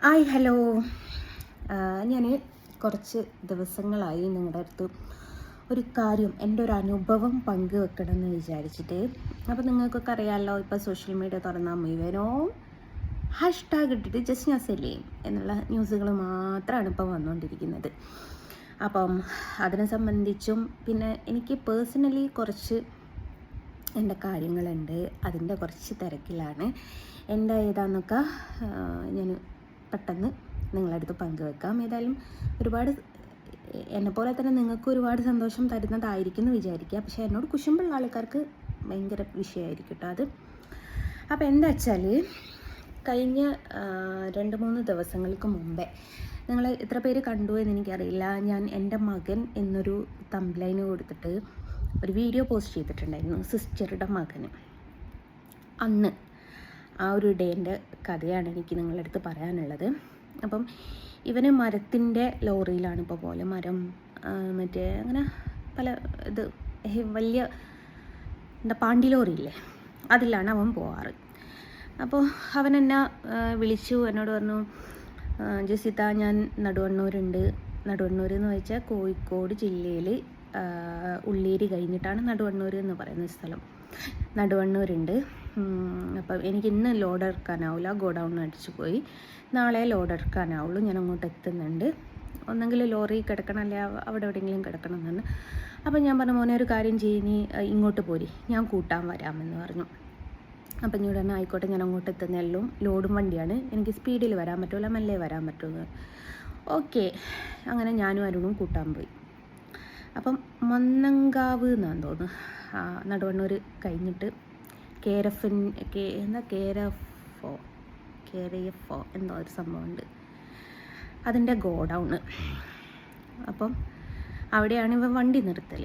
Hi hello. ഞാൻ കുറച്ച് ദിവസങ്ങളായി നിങ്ങളുടെ അടുത്ത് ഒരു കാര്യം, എൻ്റെ ഒരു അനുഭവം പങ്കുവെക്കണം എന്ന് വിചാരിച്ചിട്ട്. അപ്പോൾ നിങ്ങൾക്കൊക്കെ അറിയാമല്ലോ, ഇപ്പോൾ സോഷ്യൽ മീഡിയ തുറന്നാൽ മുഴുവനോ ഹാഷ്ടാഗ് ഇട്ടിട്ട് ജസ്റ്റ് ഞാൻ സെല് ചെയ്യും എന്നുള്ള ന്യൂസുകൾ മാത്രമാണ് ഇപ്പോൾ വന്നുകൊണ്ടിരിക്കുന്നത്. അപ്പം അതിനെ സംബന്ധിച്ചും പിന്നെ എനിക്ക് പേഴ്സണലി കുറച്ച് എൻ്റെ കാര്യങ്ങളുണ്ട്, അതിൻ്റെ കുറച്ച് തിരക്കിലാണ്. എൻ്റെ ഏതാന്നൊക്കെ ഞാൻ പെട്ടെന്ന് നിങ്ങളടുത്ത് പങ്കുവെക്കാം. ഏതായാലും ഒരുപാട് എന്നെപ്പോലെ തന്നെ നിങ്ങൾക്ക് ഒരുപാട് സന്തോഷം തരുന്നതായിരിക്കും എന്ന് വിചാരിക്കുക. പക്ഷേ എന്നോട് കുശുമ്പുള്ള ആൾക്കാർക്ക് ഭയങ്കര വിഷയമായിരിക്കും കേട്ടോ അത്. അപ്പോൾ എന്താ വെച്ചാൽ, കഴിഞ്ഞ 2-3 ദിവസങ്ങൾക്ക് മുമ്പേ, നിങ്ങൾ എത്ര പേര് കണ്ടു എന്ന് എനിക്കറിയില്ല, ഞാൻ എൻ്റെ മകൻ എന്നൊരു തംബ്ലൈന് കൊടുത്തിട്ട് ഒരു വീഡിയോ പോസ്റ്റ് ചെയ്തിട്ടുണ്ടായിരുന്നു, സിസ്റ്ററുടെ മകന്. അന്ന് ആ ഒരു ഡേൻ്റെ കഥയാണ് എനിക്ക് നിങ്ങളുടെ അടുത്ത് പറയാനുള്ളത്. അപ്പം ഇവന് മരത്തിൻ്റെ ലോറിയിലാണ് ഇപ്പോൾ പോലെ, മരം മറ്റേ അങ്ങനെ പല ഇത് വലിയ എന്താ പാണ്ടി ലോറിയില്ലേ, അതിലാണ് അവൻ പോവാറ്. അപ്പോൾ അവൻ എന്നെ വിളിച്ചു, എന്നോട് പറഞ്ഞു, ജസിത, ഞാൻ നടുവണ്ണൂർ എന്ന് വെച്ചാൽ കോഴിക്കോട് ജില്ലയിൽ ഉള്ളേരി കഴിഞ്ഞിട്ടാണ് നടുവണ്ണൂർ എന്ന് പറയുന്ന സ്ഥലം. നടുവണ്ണൂരുണ്ട്. അപ്പം എനിക്ക് ഇന്ന് ലോഡ് ഇറക്കാനാവില്ല, ഗോഡൗൺ അടിച്ചു പോയി, നാളെ ലോഡ് ഇറക്കാനാവുള്ളൂ, ഞാൻ അങ്ങോട്ട് എത്തുന്നുണ്ട്, ഒന്നെങ്കിൽ ലോറി കിടക്കണം, അല്ലെ അവിടെ എവിടെയെങ്കിലും കിടക്കണം എന്നാണ്. അപ്പം ഞാൻ പറഞ്ഞു, മോനെ ഒരു കാര്യം നീ ഇങ്ങോട്ട് പോരി, ഞാൻ കൂട്ടാൻ വരാമെന്ന് പറഞ്ഞു. അപ്പം ഇങ്ങോട്ട് തന്നെ ആയിക്കോട്ടെ, ഞാൻ അങ്ങോട്ട് എത്തുന്നതെല്ലാം ലോഡും വണ്ടിയാണ്, എനിക്ക് സ്പീഡിൽ വരാൻ പറ്റില്ല, മെല്ലെ വരാൻ പറ്റുമെന്ന്. ഓക്കെ, അങ്ങനെ ഞാനും അരുണും കൂട്ടാൻ പോയി. അപ്പം മന്നങ്കാവ് എന്നാന്ന് തോന്നുന്നു, നടുവണ്ണൂർ കഴിഞ്ഞിട്ട് KRF എന്തോ ഒരു സംഭവമുണ്ട്, അതിൻ്റെ ഗോഡൗണ്. അപ്പം അവിടെയാണ് ഇവ വണ്ടി നിർത്തൽ.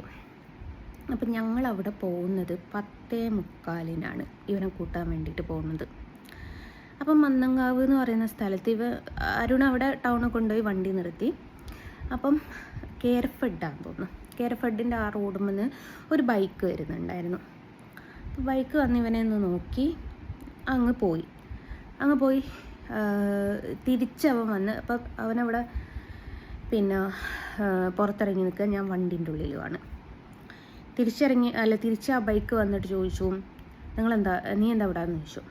അപ്പം ഞങ്ങളവിടെ പോകുന്നത് 10:45 ഇവനെ കൂട്ടാൻ വേണ്ടിയിട്ട് പോകുന്നത്. അപ്പം മന്നങ്കാവ് എന്ന് പറയുന്ന സ്ഥലത്ത് അരുൺ അവിടെ ടൗണിൽ കൊണ്ടുപോയി വണ്ടി നിർത്തി. അപ്പം KRF ഇടാന്ന് തോന്നുന്നു, KRF ആ റോഡിൽ നിന്ന് ഒരു ബൈക്ക് വരുന്നുണ്ടായിരുന്നു. ബൈക്ക് വന്ന് ഇവനെ ഒന്ന് നോക്കി അങ്ങ് പോയി. തിരിച്ചവൻ വന്ന്, അപ്പം അവനവിടെ പിന്നെ പുറത്തിറങ്ങി നിൽക്കുക, ഞാൻ വണ്ടീൻ്റെ ഉള്ളിലുമാണ്. തിരിച്ച് ആ ബൈക്ക് വന്നിട്ട് ചോദിച്ചു, നീ എന്താ ഇവിടെ എന്ന് ചോദിച്ചു.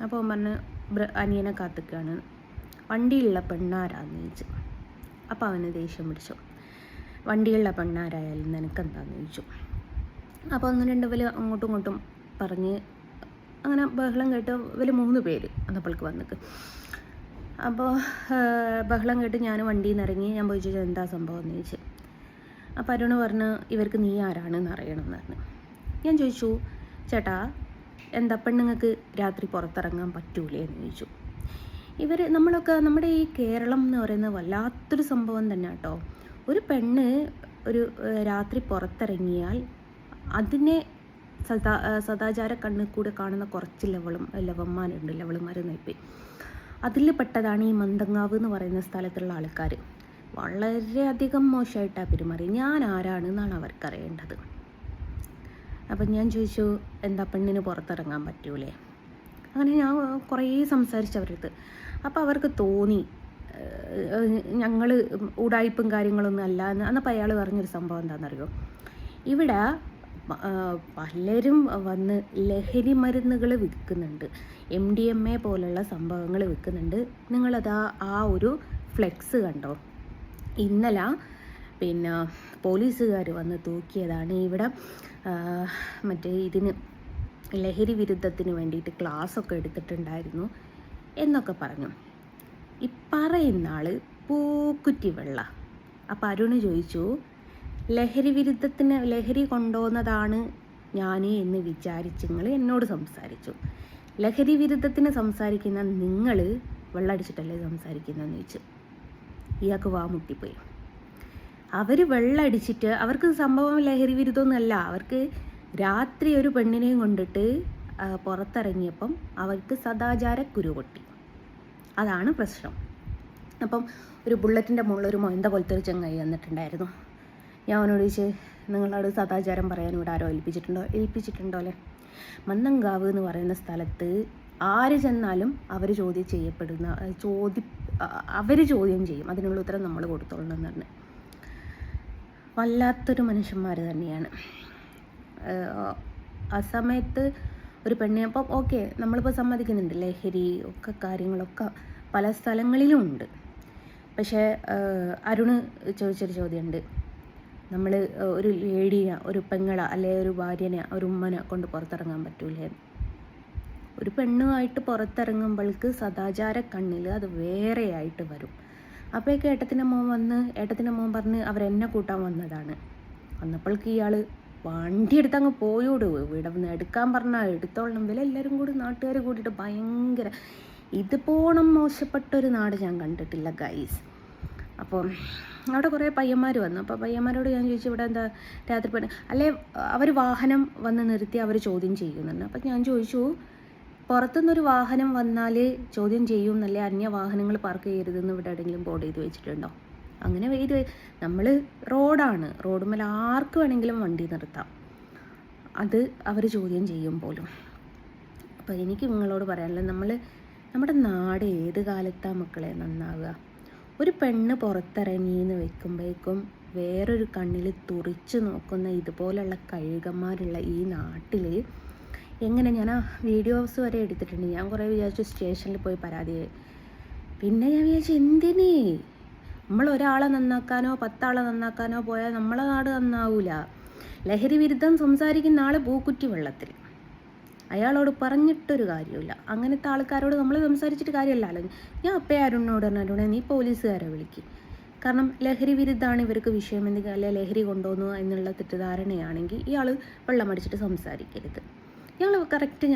അപ്പോൾ അവൻ പറഞ്ഞ്, അനിയനെ കാത്തിക്കുകയാണ്. വണ്ടിയുള്ള പെണ്ണാരാന്ന് ചോദിച്ചു. അപ്പോൾ അവന് ദേഷ്യം പിടിച്ചു, വണ്ടിയുള്ള പെണ്ണാരായാലും നിനക്കെന്താന്ന് ചോദിച്ചു. അപ്പോൾ 1-2 ഇവർ അങ്ങോട്ടും ഇങ്ങോട്ടും പറഞ്ഞ് അങ്ങനെ ബഹളം കേട്ട് ഇവർ 3 പേര് അന്നപ്പോൾക്ക് വന്നിട്ട്. അപ്പോൾ ബഹളം കേട്ട് ഞാൻ വണ്ടിയിൽ നിന്ന് ഇറങ്ങി. ഞാൻ പോയി ചോദിച്ചു, എന്താ സംഭവം എന്ന് ചോദിച്ചു. അപ്പോൾ അരുണ് പറഞ്ഞ്, ഇവർക്ക് നീ ആരാണെന്ന് അറിയണമെന്ന് പറഞ്ഞു. ഞാൻ ചോദിച്ചു, ചേട്ടാ എന്താ പെണ്ണുങ്ങൾക്ക് രാത്രി പുറത്തിറങ്ങാൻ പറ്റൂലേ എന്ന് ചോദിച്ചു. നമ്മുടെ ഈ കേരളം എന്ന് പറയുന്നത് വല്ലാത്തൊരു സംഭവം തന്നെ കേട്ടോ. ഒരു പെണ്ണ് ഒരു രാത്രി പുറത്തിറങ്ങിയാൽ അതിനെ സദാചാര കണ്ണിൽ കൂടെ കാണുന്ന കുറച്ച് ലവന്മാർ നയിപ്പി. അതിൽ പെട്ടതാണ് ഈ മന്തങ്ങാവ് എന്ന് പറയുന്ന സ്ഥലത്തുള്ള ആൾക്കാർ. വളരെയധികം മോശമായിട്ടാണ് പെരുമാറി. ഞാൻ ആരാണെന്നാണ് അവർക്കറിയേണ്ടത്. അപ്പം ഞാൻ ചോദിച്ചു, എന്താ പെണ്ണിന് പുറത്തിറങ്ങാൻ പറ്റൂലേ? അങ്ങനെ ഞാൻ കുറേ സംസാരിച്ചവരടുത്ത്. അപ്പോൾ അവർക്ക് തോന്നി ഞങ്ങൾ ഉടായ്പും കാര്യങ്ങളൊന്നും അല്ല എന്ന്. അന്നപ്പോൾ അയാൾ പറഞ്ഞൊരു സംഭവം എന്താണെന്നറിയോ, ഇവിടെ പലരും വന്ന് ലഹരി മരുന്നുകൾ വിൽക്കുന്നുണ്ട്, MDMA പോലുള്ള സംഭവങ്ങൾ വിൽക്കുന്നുണ്ട്. നിങ്ങളത് ആ ഒരു ഫ്ലെക്സ് കണ്ടോ? ഇന്നലെ പിന്നെ പോലീസുകാർ വന്ന് തൂക്കിയതാണ്. ഇവിടെ മറ്റേ ഇതിന് ലഹരി വിരുദ്ധത്തിന് വേണ്ടിയിട്ട് ക്ലാസ്സൊക്കെ എടുത്തിട്ടുണ്ടായിരുന്നു എന്നൊക്കെ പറഞ്ഞു. ഈ പറയുന്ന ആൾ പൂക്കുറ്റി വെള്ള. അപ്പോൾ അരുണ് ചോദിച്ചു, ലഹരി കൊണ്ടുപോകുന്നതാണ് ഞാൻ എന്ന് വിചാരിച്ച് നിങ്ങൾ എന്നോട് സംസാരിച്ചു. ലഹരി വിരുദ്ധത്തിന് സംസാരിക്കുന്ന നിങ്ങൾ വെള്ളമടിച്ചിട്ടല്ലേ സംസാരിക്കുന്നതെന്ന് ചോദിച്ചു. ഇയാൾക്ക് വാമുട്ടിപ്പോയി. അവർ വെള്ളമടിച്ചിട്ട്, അവർക്ക് സംഭവം ലഹരി വിരുദ്ധമൊന്നുമല്ല, അവർക്ക് രാത്രി ഒരു പെണ്ണിനെയും കൊണ്ടിട്ട് പുറത്തിറങ്ങിയപ്പം അവർക്ക് സദാചാര കുരു പൊട്ടി. അതാണ് പ്രശ്നം. അപ്പം ഒരു ബുള്ളറ്റിൻ്റെ മുകളിൽ ഒരു മൊയന്ത പോലത്തെ ഒരു ചങ്ങായി വന്നിട്ടുണ്ടായിരുന്നു. ഞാൻ അവനോട് ചോദിച്ച്, നിങ്ങളോട് സദാചാരം പറയാൻ ഇവിടെ ആരോ ഏൽപ്പിച്ചിട്ടുണ്ടോ അല്ലേ? മന്നങ്കാവ് എന്ന് പറയുന്ന സ്ഥലത്ത് ആര് ചെന്നാലും അവർ ചോദ്യം ചെയ്യപ്പെടുന്ന അവർ ചോദ്യം ചെയ്യും, അതിനുള്ള ഉത്തരം നമ്മൾ കൊടുത്തോളണം എന്ന് പറഞ്ഞ്. വല്ലാത്തൊരു മനുഷ്യന്മാർ തന്നെയാണ്. ആ സമയത്ത് ഒരു പെണ്ണെ, അപ്പം ഓക്കെ നമ്മളിപ്പോൾ സമ്മതിക്കുന്നുണ്ട് ലഹരി ഒക്കെ കാര്യങ്ങളൊക്കെ പല സ്ഥലങ്ങളിലും ഉണ്ട്. പക്ഷേ അരുണ് ചോദിച്ചൊരു ചോദ്യമുണ്ട്, നമ്മൾ ഒരു ലേഡിയെ, ഒരു പെങ്ങളെ അല്ലെ ഒരു ഭാര്യനെ, ഒരു ഉമ്മനെ കൊണ്ട് പുറത്തിറങ്ങാൻ പറ്റൂലേ? ഒരു പെണ്ണുമായിട്ട് പുറത്തിറങ്ങുമ്പോൾക്ക് സദാചാര കണ്ണിൽ അത് വേറെയായിട്ട് വരും. അപ്പോഴേക്ക് ഏട്ടത്തിൻ്റെ മോൻ പറഞ്ഞ് അവരെന്നെ കൂട്ടാൻ വന്നതാണ്. വന്നപ്പോൾക്ക് ഇയാൾ വണ്ടി എടുത്ത് അങ്ങ് പോയോട്, ഇവിടെ നിന്ന് എടുക്കാൻ പറഞ്ഞാൽ എടുത്തോളണം. എല്ലാവരും കൂടി നാട്ടുകാർ കൂടിയിട്ട് ഭയങ്കര, ഇതുപോണം മോശപ്പെട്ടൊരു നാട് ഞാൻ കണ്ടിട്ടില്ല ഗൈസ്. അപ്പോൾ അവിടെ കുറേ പയ്യന്മാർ വന്നു. അപ്പോൾ പയ്യന്മാരോട് ഞാൻ ചോദിച്ചു, ഇവിടെ എന്താ രാത്രി പെണ്ണ് അല്ലേ? അവർ വാഹനം വന്ന് നിർത്തി അവർ ചോദ്യം ചെയ്യുന്നുണ്ട്. അപ്പം ഞാൻ ചോദിച്ചു, പുറത്തുനിന്നൊരു വാഹനം വന്നാൽ ചോദ്യം ചെയ്യും എന്നല്ലേ, അന്യ വാഹനങ്ങൾ പാർക്ക് ചെയ്യരുതെന്ന് ഇവിടെ എവിടെയെങ്കിലും ബോർഡ് ചെയ്ത് വെച്ചിട്ടുണ്ടോ? അങ്ങനെ നമ്മൾ റോഡുമേൽ ആർക്ക് വേണമെങ്കിലും വണ്ടി നിർത്താം, അത് അവർ ചോദ്യം ചെയ്യും പോലും. അപ്പോൾ എനിക്ക് നിങ്ങളോട് പറയാനുള്ളത്, നമ്മുടെ നാട് ഏത് കാലത്താണ് മക്കളെ നന്നാവുക? ഒരു പെണ്ണ് പുറത്തിറങ്ങിയെന്ന് വെക്കുമ്പോഴേക്കും വേറൊരു കണ്ണിൽ തുറിച്ച് നോക്കുന്ന ഇതുപോലുള്ള കഴുകന്മാരുള്ള ഈ നാട്ടിൽ എങ്ങനെ? ഞാൻ ആ വീഡിയോസ് വരെ എടുത്തിട്ടുണ്ട്. ഞാൻ കുറേ വിചാരിച്ചു സ്റ്റേഷനിൽ പോയി പരാതി. പിന്നെ ഞാൻ വിചാരിച്ചു, എന്തിനേ നമ്മൾ ഒരാളെ നന്നാക്കാനോ 10 ആളെ നന്നാക്കാനോ പോയാൽ നമ്മളെ നാട് നന്നാവൂല. ലഹരി വിരുദ്ധം സംസാരിക്കുന്ന ആൾ പൂക്കുറ്റി വെള്ളത്തിൽ, അയാളോട് പറഞ്ഞിട്ടൊരു കാര്യമില്ല. അങ്ങനത്തെ ആൾക്കാരോട് നമ്മൾ സംസാരിച്ചിട്ട് കാര്യമല്ലല്ലോ. ഞാൻ അപ്പേ അരുണിനോട് പറഞ്ഞ, നീ പോലീസുകാരെ വിളിക്കും. കാരണം ലഹരി വിരുദ്ധമാണ് ഇവർക്ക് വിഷയം, എന്തെങ്കിലും അല്ലെ ലഹരി കൊണ്ടുവന്നു എന്നുള്ള തെറ്റിദ്ധാരണയാണെങ്കിൽ ഇയാൾ വെള്ളമടിച്ചിട്ട് സംസാരിക്കരുത്. ഞങ്ങൾ കറക്റ്റ്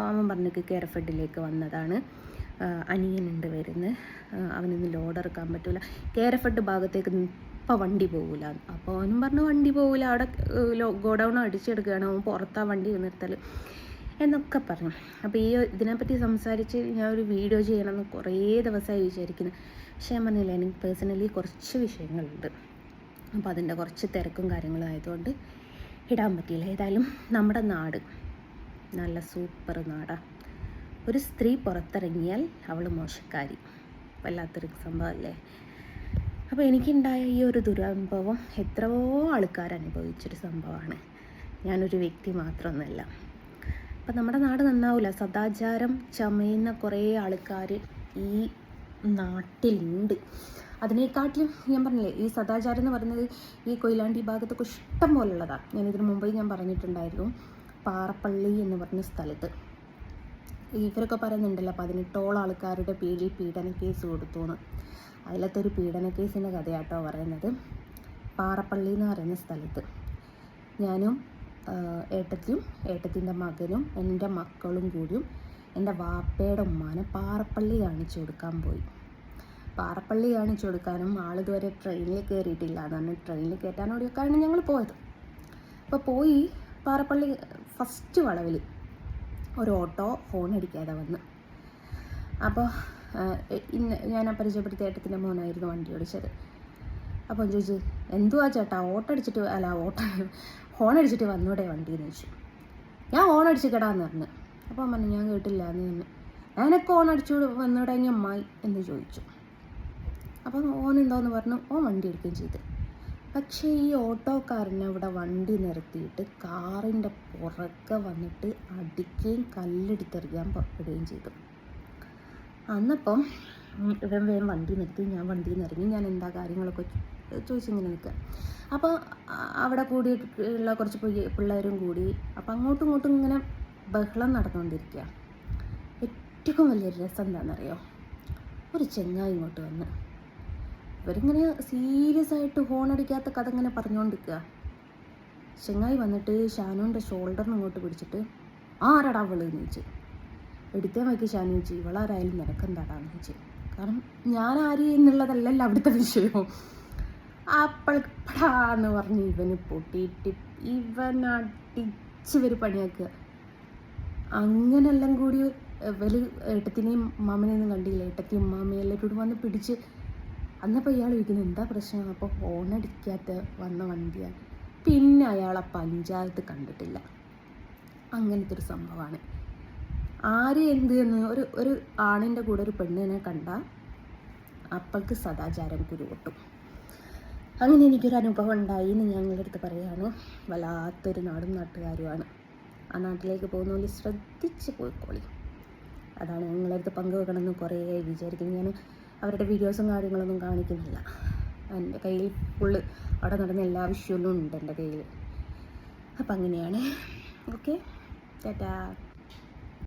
അവൻ പറഞ്ഞിട്ട് കേരഫെഡിലേക്ക് വന്നതാണ്. അനിയനുണ്ട് വരുന്നത്, അവനൊന്ന് ലോഡ് ഇറക്കാൻ പറ്റില്ല, കേരഫെഡ് ഭാഗത്തേക്ക് ഇപ്പം വണ്ടി പോകില്ല. അപ്പോൾ അവനും പറഞ്ഞു വണ്ടി പോകില്ല, അവിടെ ഗോഡൗൺ അടിച്ചെടുക്കുകയാണ്, അവൻ പുറത്താ വണ്ടി നിർത്തൽ എന്നൊക്കെ പറഞ്ഞു. അപ്പോൾ ഇതിനെപ്പറ്റി സംസാരിച്ച് ഞാൻ ഒരു വീഡിയോ ചെയ്യണമെന്ന് കുറേ ദിവസമായി വിചാരിക്കുന്നു. പക്ഷേ ഞാൻ പറഞ്ഞില്ല, എനിക്ക് പേഴ്സണലി കുറച്ച് വിഷയങ്ങളുണ്ട്. അപ്പോൾ അതിൻ്റെ കുറച്ച് തിരക്കും കാര്യങ്ങളും ആയതുകൊണ്ട് ഇടാൻ പറ്റിയില്ല. ഏതായാലും നമ്മുടെ നാട് നല്ല സൂപ്പർ നാടാണ്. ഒരു സ്ത്രീ പുറത്തിറങ്ങിയാൽ അവൾ മോശക്കാരി, വല്ലാത്തൊരു സംഭവമല്ലേ? അപ്പോൾ എനിക്കുണ്ടായ ഈ ഒരു ദുരനുഭവം എത്രയോ ആൾക്കാർ അനുഭവിച്ചൊരു സംഭവമാണ്, ഞാനൊരു വ്യക്തി മാത്രമൊന്നുമല്ല. അപ്പം നമ്മുടെ നാട് നന്നാവില്ല. സദാചാരം ചമയുന്ന കുറേ ആൾക്കാർ ഈ നാട്ടിലുണ്ട്. അതിനെക്കാട്ടിലും ഞാൻ പറഞ്ഞില്ലേ, ഈ സദാചാരം എന്ന് പറയുന്നത് ഈ കൊയിലാണ്ടി ഭാഗത്തൊക്കെ ഇഷ്ടം പോലുള്ളതാണ്. ഞാനിതിന് മുമ്പ് ഞാൻ പറഞ്ഞിട്ടുണ്ടായിരുന്നു, പാറപ്പള്ളി എന്ന് പറഞ്ഞ സ്ഥലത്ത് ഇവരൊക്കെ പറയുന്നുണ്ടല്ലോ 18ഓളം ആൾക്കാരുടെ പേരിൽ പീഡന കേസ് കൊടുത്തു എന്ന്. അതിലത്തെ ഒരു പീഡന കേസിൻ്റെ കഥയാട്ടോ പറയുന്നത്. പാറപ്പള്ളി എന്ന് പറയുന്ന സ്ഥലത്ത് ഞാനും ഏട്ടത്തിൻ്റെ മകനും എൻ്റെ മക്കളും കൂടിയും എൻ്റെ വാപ്പയുടെ ഉമ്മാനെ പാറപ്പള്ളി കാണിച്ചു കൊടുക്കാൻ പോയി. പാറപ്പള്ളി കാണിച്ചു കൊടുക്കാനും ആളിതുവരെ ട്രെയിനിൽ കയറിയിട്ടില്ല എന്നാണ്, ട്രെയിനിൽ കയറ്റാനോടെയൊക്കെയാണ് ഞങ്ങൾ പോയത്. അപ്പോൾ പോയി പാറപ്പള്ളി ഫസ്റ്റ് വളവിൽ ഒരു ഓട്ടോ ഹോൺ അടിക്കാതെ വന്ന്. അപ്പോൾ ഞാൻ പരിചയപ്പെടുത്തിയ ഏട്ടത്തിൻ്റെ മോനായിരുന്നു വണ്ടി ഓടിച്ചത്. അപ്പോൾ ചോദിച്ചു, എന്തുവാ ചേട്ടാ ഹോൺ അടിച്ചിട്ട് വന്നൂടെ വണ്ടി എന്ന് ചോദിച്ചു. ഞാൻ ഹോൺ അടിച്ച് കേടാന്ന് പറഞ്ഞു. അപ്പോൾ പറഞ്ഞു ഞാൻ കേട്ടില്ല എന്ന് പറഞ്ഞു. ഞാനൊക്കെ ഹോൺ അടിച്ചു വന്നൂടെങ്കിൽ അമ്മായി എന്ന് ചോദിച്ചു. അപ്പം ഓൻ എന്തോന്ന് പറഞ്ഞു, ഓൻ വണ്ടി എടുക്കുകയും ചെയ്തു. പക്ഷേ ഈ ഓട്ടോക്കാരനെ അവിടെ വണ്ടി നിർത്തിയിട്ട് കാറിൻ്റെ പുറകെ വന്നിട്ട് അടിക്കുകയും കല്ലെടുത്തെറിയാൻ പുറപ്പെടുകയും ചെയ്തു. അന്നപ്പം ഇവൻ വേഗം വണ്ടി നിർത്തി, ഞാൻ വണ്ടിയിൽ നിന്ന് ഇറങ്ങി. ഞാൻ എന്താ കാര്യങ്ങളൊക്കെ ചോദിച്ചിങ്ങനെ നിൽക്കുക. അപ്പോൾ അവിടെ കൂടിയിട്ടുള്ള കുറച്ച് പിള്ളേരും കൂടി, അപ്പം അങ്ങോട്ടും ഇങ്ങോട്ടും ഇങ്ങനെ ബഹളം നടന്നുകൊണ്ടിരിക്കുക. ഏറ്റവും വലിയൊരു രസം എന്താണെന്നറിയോ, ഒരു ചെങ്ങായി ഇങ്ങോട്ട് വന്ന് ഇവരിങ്ങനെ സീരിയസ് ആയിട്ട് ഹോൺ അടിക്കാത്ത കഥ ഇങ്ങനെ പറഞ്ഞുകൊണ്ടിരിക്കുക. ചെങ്ങായി വന്നിട്ട് ഷാനുവിൻ്റെ ഷോൾഡറിന് ഇങ്ങോട്ട് പിടിച്ചിട്ട് ആരാടാ അവള് എന്ന് ചോദിച്ചു. എടുത്തേ നോക്കി ഷാനു ചോദിച്ചു, ഇവളാരായാലും നിനക്കെന്താടാന്ന് ചോദിച്ചു. കാരണം ഞാൻ ആര് എന്നുള്ളതല്ലല്ലോ അവിടുത്തെ വിഷയം. അപ്പോഴെന്ന് പറഞ്ഞ് ഇവന് പൊട്ടിയിട്ട് ഇവനടിച്ച് ഇവർ പണിയാക്കുക. അങ്ങനെല്ലാം കൂടി ഇവർ ഏട്ടത്തിനെയും മാമനെയൊന്നും കണ്ടില്ല, ഏട്ടത്തിയും മാമയും എല്ലാവരോടും വന്ന് പിടിച്ച്. അന്നപ്പോൾ ഇയാൾ ചോദിക്കുന്നത് എന്താ പ്രശ്നം? അപ്പോൾ ഹോണടിക്കാത്ത വന്ന വണ്ടിയാണ്. പിന്നെ അയാളെ പഞ്ചായത്ത് കണ്ടിട്ടില്ല. അങ്ങനത്തെ ഒരു സംഭവമാണ്. ആര് എന്ത് എന്ന് ഒരു ആണിൻ്റെ കൂടെ ഒരു പെണ്ണിനെ കണ്ടാൽ അപ്പോൾക്ക് സദാചാരം കുരുവൊട്ടും. അങ്ങനെ എനിക്കൊരു അനുഭവം ഉണ്ടായി എന്ന് ഞങ്ങളുടെ അടുത്ത് പറയുകയാണ്. വല്ലാത്തൊരു നാടും നാട്ടുകാരുമാണ്. ആ നാട്ടിലേക്ക് പോകുന്നവർ ശ്രദ്ധിച്ച് പോയിക്കോളി. അതാണ് ഞങ്ങളുടെ അടുത്ത് പങ്കുവെക്കണമെന്ന് കുറേ വിചാരിക്കുന്നത്. ഞാൻ അവരുടെ വീഡിയോസും കാര്യങ്ങളൊന്നും കാണിക്കുന്നില്ല. എൻ്റെ കയ്യിൽ ഫുള്ള് അവിടെ നടന്ന എല്ലാ വിഷയവും ഉണ്ട് എൻ്റെ കയ്യിൽ. അപ്പം അങ്ങനെയാണ്. ഓക്കെ, ടാറ്റാ.